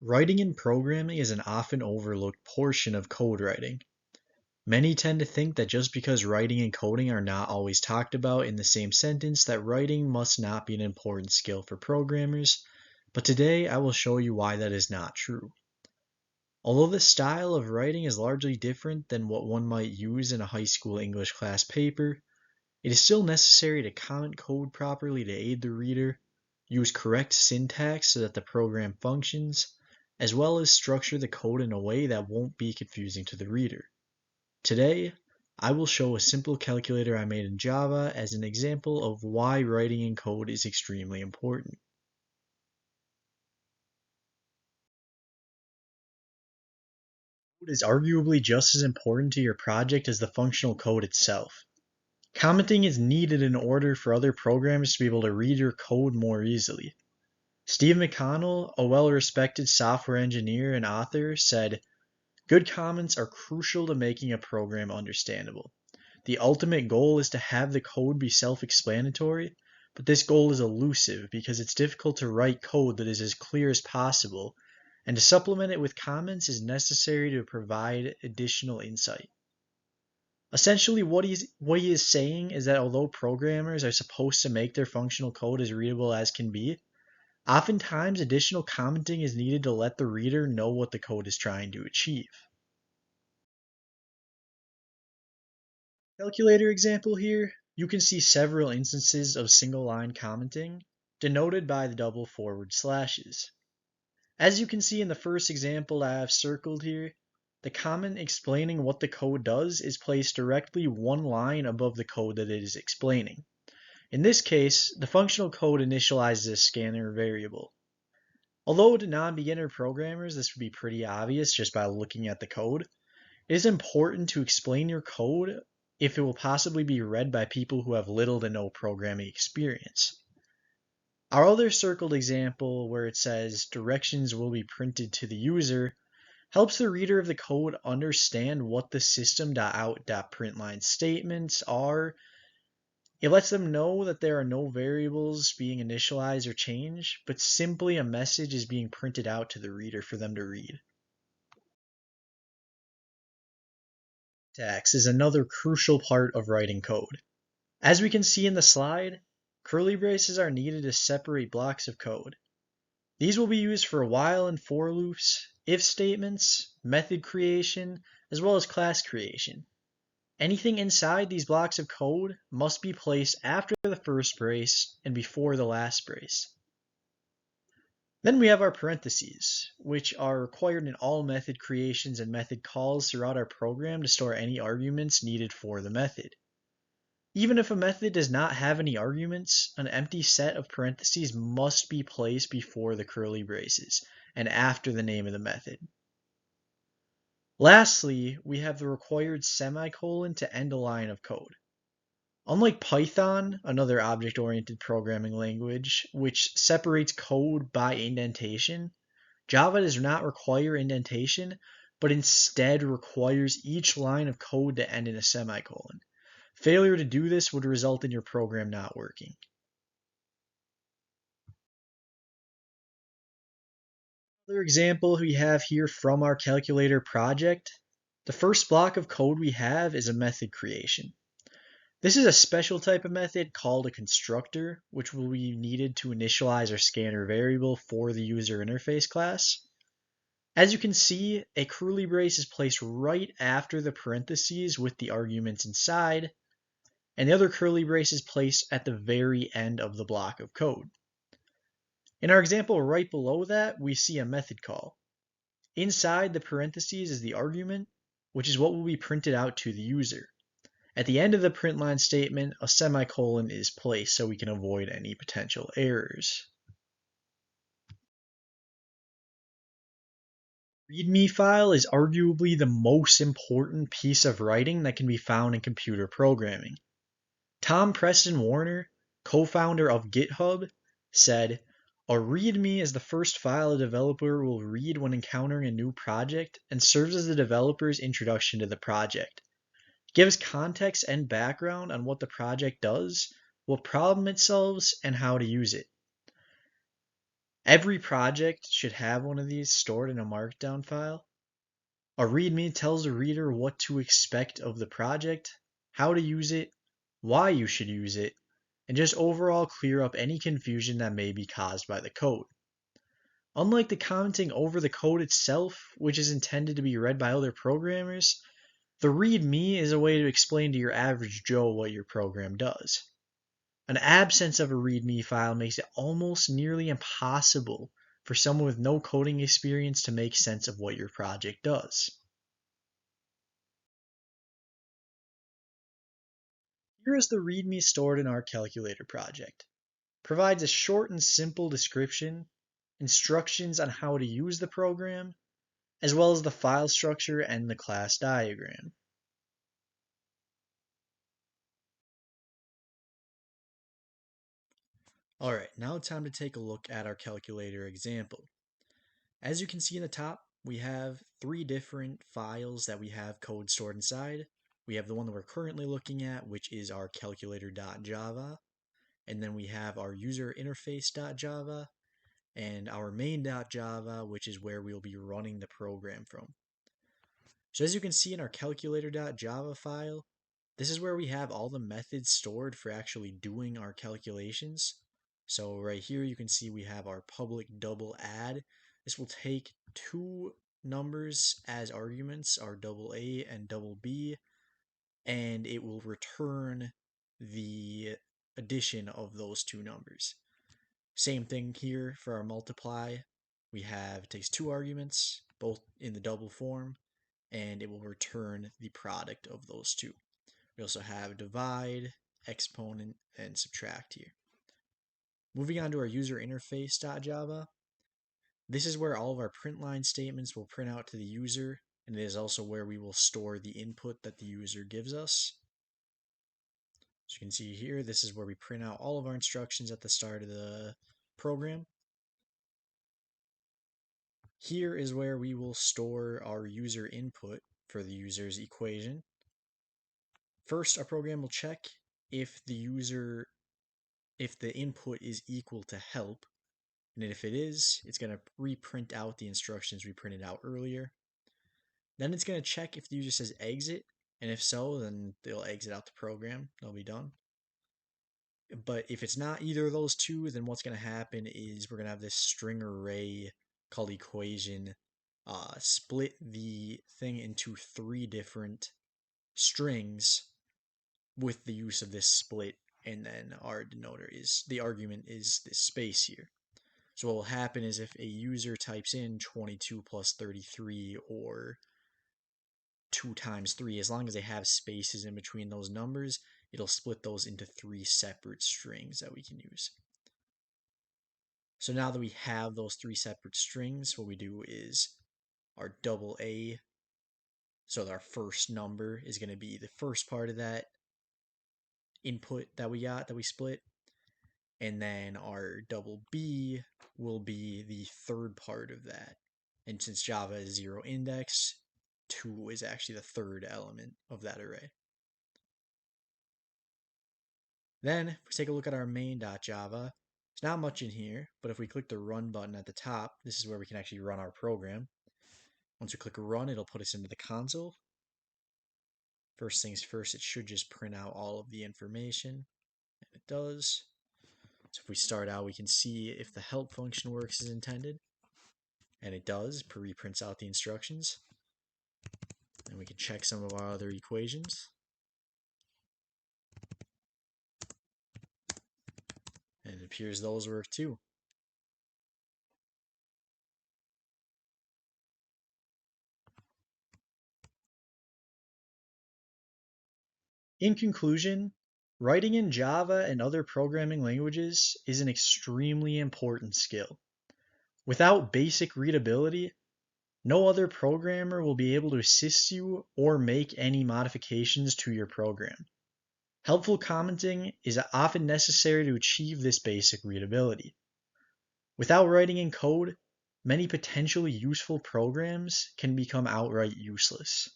Writing and programming is an often overlooked portion of code writing. Many tend to think that just because writing and coding are not always talked about in the same sentence, that writing must not be an important skill for programmers, but today I will show you why that is not true. Although the style of writing is largely different than what one might use in a high school English class paper, it is still necessary to comment code properly to aid the reader, use correct syntax so that the program functions, as well as structure the code in a way that won't be confusing to the reader. Today, I will show a simple calculator I made in Java as an example of why writing in code is extremely important. Code is arguably just as important to your project as the functional code itself. Commenting is needed in order for other programmers to be able to read your code more easily. Steve McConnell, a well-respected software engineer and author, said, "Good comments are crucial to making a program understandable. The ultimate goal is to have the code be self-explanatory, but this goal is elusive because it's difficult to write code that is as clear as possible, and to supplement it with comments is necessary to provide additional insight." Essentially, what he is saying is that although programmers are supposed to make their functional code as readable as can be, oftentimes additional commenting is needed to let the reader know what the code is trying to achieve. Calculator example here, you can see several instances of single-line commenting, denoted by the double forward slashes. As you can see in the first example I have circled here, the comment explaining what the code does is placed directly one line above the code that it is explaining. In this case, the functional code initializes a scanner variable. Although to non-beginner programmers this would be pretty obvious just by looking at the code, it is important to explain your code if it will possibly be read by people who have little to no programming experience. Our other circled example where it says directions will be printed to the user helps the reader of the code understand what the system.out.println statements are. It lets them know that there are no variables being initialized or changed, but simply a message is being printed out to the reader for them to read. Syntax is another crucial part of writing code. As we can see in the slide, curly braces are needed to separate blocks of code. These will be used for while and for loops, if statements, method creation, as well as class creation. Anything inside these blocks of code must be placed after the first brace and before the last brace. Then we have our parentheses, which are required in all method creations and method calls throughout our program to store any arguments needed for the method. Even if a method does not have any arguments, an empty set of parentheses must be placed before the curly braces and after the name of the method. Lastly, we have the required semicolon to end a line of code. Unlike Python, another object-oriented programming language, which separates code by indentation, Java does not require indentation, but instead requires each line of code to end in a semicolon. Failure to do this would result in your program not working. Another example we have here from our calculator project, the first block of code we have is a method creation. This is a special type of method called a constructor, which will be needed to initialize our scanner variable for the user interface class. As you can see, a curly brace is placed right after the parentheses with the arguments inside, and the other curly brace is placed at the very end of the block of code. In our example right below that, we see a method call. Inside the parentheses is the argument, which is what will be printed out to the user. At the end of the println statement, a semicolon is placed so we can avoid any potential errors. README file is arguably the most important piece of writing that can be found in computer programming. Preston-Werner, co-founder of GitHub, said, "A README is the first file a developer will read when encountering a new project and serves as the developer's introduction to the project. It gives context and background on what the project does, what problem it solves, and how to use it. Every project should have one of these stored in a markdown file. A README tells the reader what to expect of the project, how to use it, why you should use it, and just overall clear up any confusion that may be caused by the code. Unlike the commenting over the code itself, which is intended to be read by other programmers, the README is a way to explain to your average Joe what your program does. An absence of a README file makes it almost nearly impossible for someone with no coding experience to make sense of what your project does. Here is the README stored in our calculator project. It provides a short and simple description, instructions on how to use the program, as well as the file structure and the class diagram. Alright, now it's time to take a look at our calculator example. As you can see in the top, we have 3 different files that we have code stored inside. We have the one that we're currently looking at, which is our calculator.java, and then we have our user interface.java, and our main.java, which is where we'll be running the program from. So as you can see in our calculator.java file, this is where we have all the methods stored for actually doing our calculations. So right here you can see we have our public double add. This will take 2 numbers as arguments, our double A and double B, and it will return the addition of those 2 numbers. Same thing here for our multiply. It takes 2 arguments, both in the double form, and it will return the product of those 2. We also have divide, exponent, and subtract here. Moving on to our user interface.java. This is where all of our print line statements will print out to the user, and it is also where we will store the input that the user gives us. As you can see here, this is where we print out all of our instructions at the start of the program. Here is where we will store our user input for the user's equation. First, our program will check if the input is equal to help, and if it is, it's going to reprint out the instructions we printed out earlier. Then it's going to check if the user says exit, and if so, then they'll exit out the program. They'll be done. But if it's not either of those 2, then what's going to happen is we're going to have this string array called equation split the thing into 3 different strings with the use of this split, and then our denoter is, the argument is this space here. So what will happen is if a user types in 22 plus 33 or 2 times 3, as long as they have spaces in between those numbers, it'll split those into 3 separate strings that we can use. So now that we have those 3 separate strings, what we do is our double A, so our first number is going to be the first part of that input that we got, that we split, and then our double B will be the third part of that. And since Java is 0 index, 2 is actually the third element of that array. Then, if we take a look at our main.java, there's not much in here, but if we click the run button at the top, this is where we can actually run our program. Once we click run, it'll put us into the console. First things first, it should just print out all of the information, and it does. So if we start out, we can see if the help function works as intended, and it does. It reprints out the instructions. And we can check some of our other equations. And it appears those work too. In conclusion, writing in Java and other programming languages is an extremely important skill. Without basic readability, no other programmer will be able to assist you or make any modifications to your program. Helpful commenting is often necessary to achieve this basic readability. Without writing in code, many potentially useful programs can become outright useless.